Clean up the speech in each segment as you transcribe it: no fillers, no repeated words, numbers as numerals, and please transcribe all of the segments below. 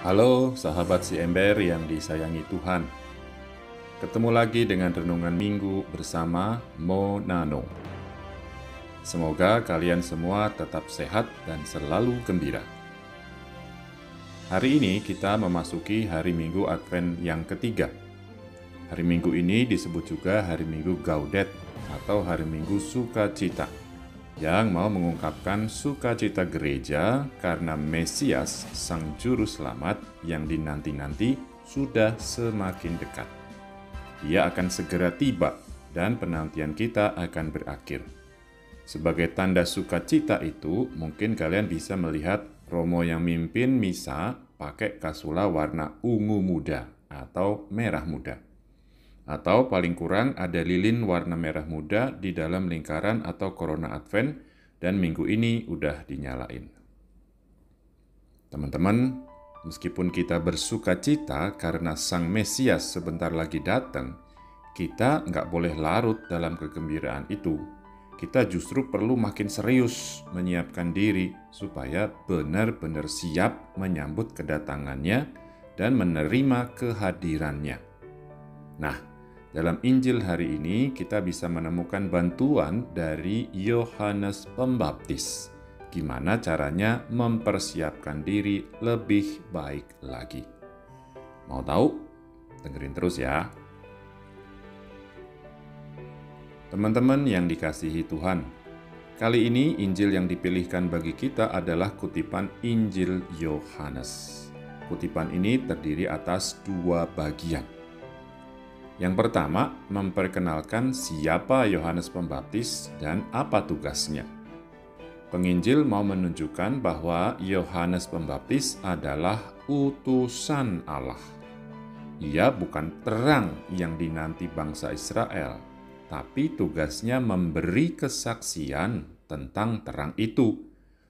Halo sahabat si ember yang disayangi Tuhan. Ketemu lagi dengan Renungan Minggu bersama Mo Nano. Semoga kalian semua tetap sehat dan selalu gembira. Hari ini kita memasuki hari Minggu Advent yang ketiga. Hari Minggu ini disebut juga hari Minggu Gaudet atau hari Minggu Sukacita, yang mau mengungkapkan sukacita gereja karena Mesias, Sang Juru Selamat yang dinanti-nanti sudah semakin dekat. Ia akan segera tiba dan penantian kita akan berakhir. Sebagai tanda sukacita itu, mungkin kalian bisa melihat Romo yang mimpin misa pakai kasula warna ungu muda atau merah muda. Atau paling kurang ada lilin warna merah muda di dalam lingkaran atau korona Advent, dan minggu ini udah dinyalain. Teman-teman, meskipun kita bersukacita karena Sang Mesias sebentar lagi datang, kita nggak boleh larut dalam kegembiraan itu. Kita justru perlu makin serius menyiapkan diri supaya benar-benar siap menyambut kedatangannya dan menerima kehadirannya. Nah, dalam Injil hari ini kita bisa menemukan bantuan dari Yohanes Pembaptis. Gimana caranya mempersiapkan diri lebih baik lagi. Mau tahu? Dengerin terus ya. Teman-teman yang dikasihi Tuhan, kali ini Injil yang dipilihkan bagi kita adalah kutipan Injil Yohanes. Kutipan ini terdiri atas dua bagian. Yang pertama, memperkenalkan siapa Yohanes Pembaptis dan apa tugasnya. Penginjil mau menunjukkan bahwa Yohanes Pembaptis adalah utusan Allah. Ia bukan terang yang dinanti bangsa Israel, tapi tugasnya memberi kesaksian tentang terang itu,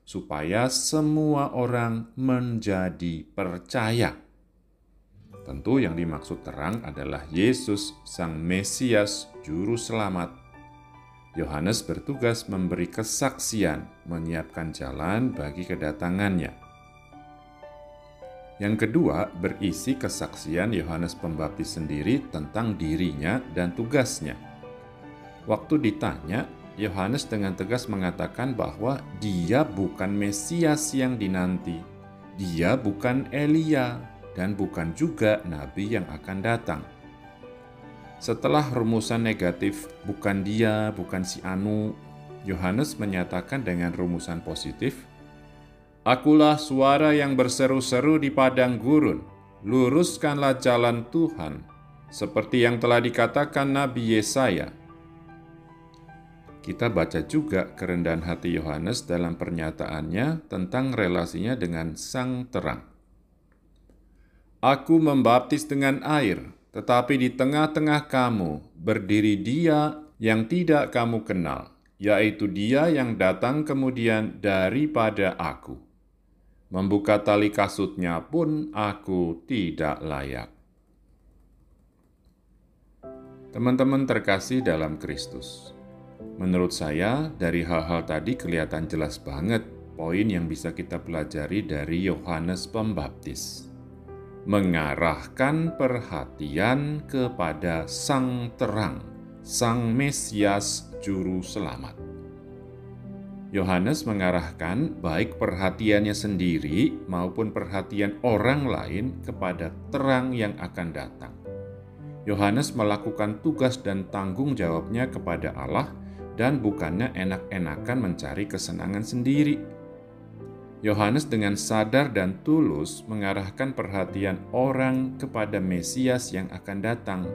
supaya semua orang menjadi percaya. Tentu yang dimaksud terang adalah Yesus, Sang Mesias, Juru Selamat. Yohanes bertugas memberi kesaksian, menyiapkan jalan bagi kedatangannya. Yang kedua, berisi kesaksian Yohanes Pembaptis sendiri tentang dirinya dan tugasnya. Waktu ditanya, Yohanes dengan tegas mengatakan bahwa dia bukan Mesias yang dinanti, dia bukan Elia, dan bukan juga nabi yang akan datang. Setelah rumusan negatif, bukan dia, bukan si Anu, Yohanes menyatakan dengan rumusan positif, "Akulah suara yang berseru-seru di padang gurun, luruskanlah jalan Tuhan, seperti yang telah dikatakan Nabi Yesaya." Kita baca juga kerendahan hati Yohanes dalam pernyataannya tentang relasinya dengan Sang Terang. "Aku membaptis dengan air, tetapi di tengah-tengah kamu berdiri Dia yang tidak kamu kenal, yaitu Dia yang datang kemudian daripada aku. Membuka tali kasutnya pun aku tidak layak." Teman-teman terkasih dalam Kristus, menurut saya dari hal-hal tadi kelihatan jelas banget poin yang bisa kita pelajari dari Yohanes Pembaptis. Mengarahkan perhatian kepada Sang Terang, Sang Mesias Juru Selamat. Yohanes mengarahkan baik perhatiannya sendiri maupun perhatian orang lain kepada terang yang akan datang. Yohanes melakukan tugas dan tanggung jawabnya kepada Allah dan bukannya enak-enakan mencari kesenangan sendiri. Yohanes dengan sadar dan tulus mengarahkan perhatian orang kepada Mesias yang akan datang.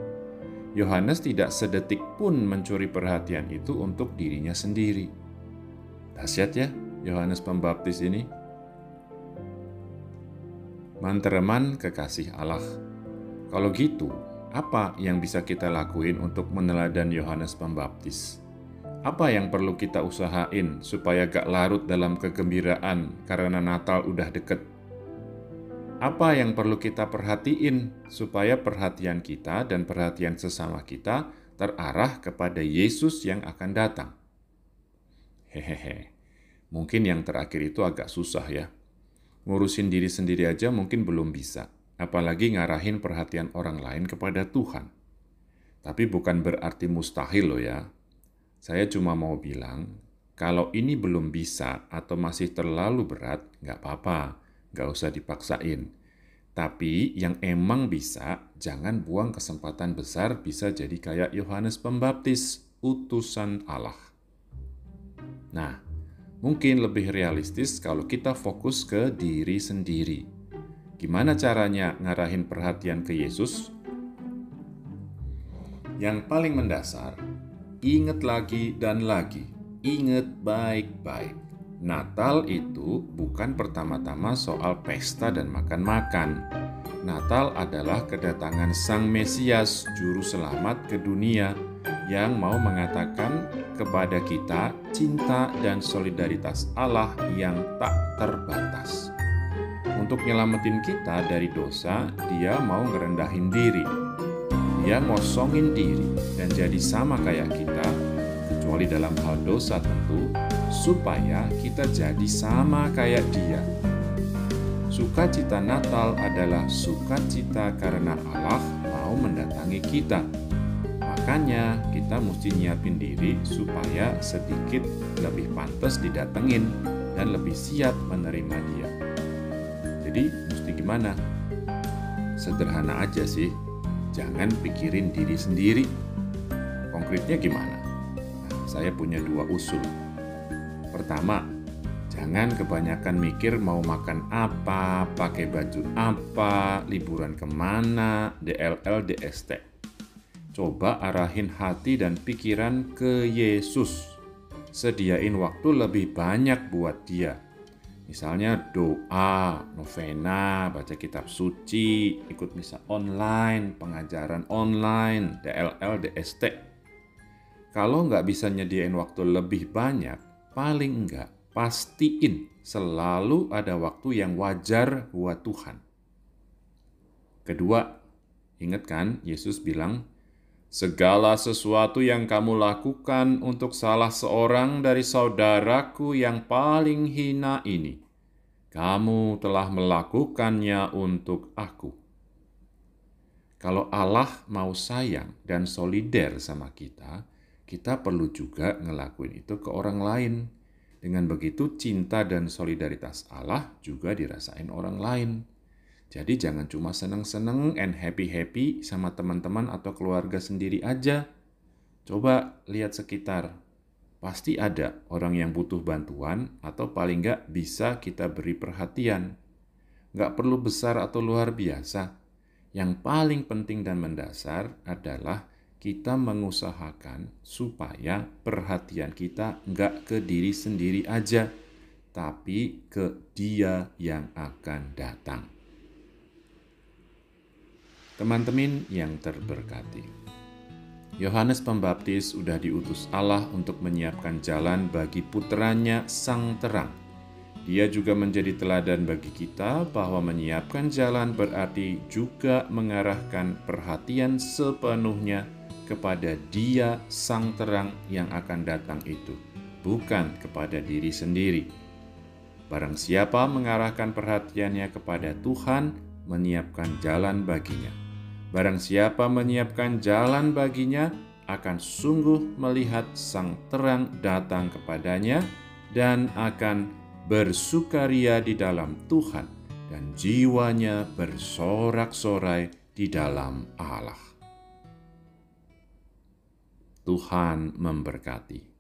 Yohanes tidak sedetik pun mencuri perhatian itu untuk dirinya sendiri. Dahsyat ya, Yohanes Pembaptis ini. Teman-teman kekasih Allah, kalau gitu, apa yang bisa kita lakuin untuk meneladan Yohanes Pembaptis? Apa yang perlu kita usahain supaya gak larut dalam kegembiraan karena Natal udah deket? Apa yang perlu kita perhatiin supaya perhatian kita dan perhatian sesama kita terarah kepada Yesus yang akan datang? Hehehe, mungkin yang terakhir itu agak susah ya. Ngurusin diri sendiri aja mungkin belum bisa, apalagi ngarahin perhatian orang lain kepada Tuhan. Tapi bukan berarti mustahil loh ya. Saya cuma mau bilang, kalau ini belum bisa atau masih terlalu berat, nggak apa-apa, nggak usah dipaksain. Tapi yang emang bisa, jangan buang kesempatan besar bisa jadi kayak Yohanes Pembaptis, utusan Allah. Nah, mungkin lebih realistis kalau kita fokus ke diri sendiri. Gimana caranya ngarahin perhatian ke Yesus? Yang paling mendasar, ingat lagi dan lagi, ingat baik-baik. Natal itu bukan pertama-tama soal pesta dan makan-makan. Natal adalah kedatangan Sang Mesias, Juru Selamat ke dunia, yang mau mengatakan kepada kita cinta dan solidaritas Allah yang tak terbatas. Untuk nyelamatin kita dari dosa, Dia mau ngerendahin diri. Dia ngosongin diri dan jadi sama kayak kita, kecuali dalam hal dosa tentu, supaya kita jadi sama kayak Dia. Sukacita Natal adalah sukacita karena Allah mau mendatangi kita. Makanya kita mesti nyiapin diri supaya sedikit lebih pantas didatengin dan lebih siap menerima Dia. Jadi mesti gimana? Sederhana aja sih. Jangan pikirin diri sendiri. Konkretnya gimana? Nah, saya punya 2 usul. Pertama, jangan kebanyakan mikir mau makan apa, pakai baju apa, liburan kemana, DLL, DST. Coba arahin hati dan pikiran ke Yesus. Sediain waktu lebih banyak buat Dia. Misalnya doa, novena, baca kitab suci, ikut misa online, pengajaran online, DLL, DST. Kalau nggak bisa nyediain waktu lebih banyak, paling nggak pastiin selalu ada waktu yang wajar buat Tuhan. Kedua, ingat kan Yesus bilang, segala sesuatu yang kamu lakukan untuk salah seorang dari saudaraku yang paling hina ini, kamu telah melakukannya untuk aku. Kalau Allah mau sayang dan solider sama kita, kita perlu juga ngelakuin itu ke orang lain. Dengan begitu cinta dan solidaritas Allah juga dirasain orang lain. Jadi jangan cuma seneng-seneng and happy-happy sama teman-teman atau keluarga sendiri aja. Coba lihat sekitar. Pasti ada orang yang butuh bantuan atau paling nggak bisa kita beri perhatian. Nggak perlu besar atau luar biasa. Yang paling penting dan mendasar adalah kita mengusahakan supaya perhatian kita nggak ke diri sendiri aja, tapi ke Dia yang akan datang. Teman-teman yang terberkati, Yohanes Pembaptis sudah diutus Allah untuk menyiapkan jalan bagi putranya Sang Terang. Dia juga menjadi teladan bagi kita bahwa menyiapkan jalan berarti juga mengarahkan perhatian sepenuhnya kepada Dia Sang Terang yang akan datang itu, bukan kepada diri sendiri. Barang siapa mengarahkan perhatiannya kepada Tuhan, menyiapkan jalan baginya. Barang siapa menyiapkan jalan baginya, akan sungguh melihat Sang Terang datang kepadanya dan akan bersukaria di dalam Tuhan dan jiwanya bersorak-sorai di dalam Allah. Tuhan memberkati.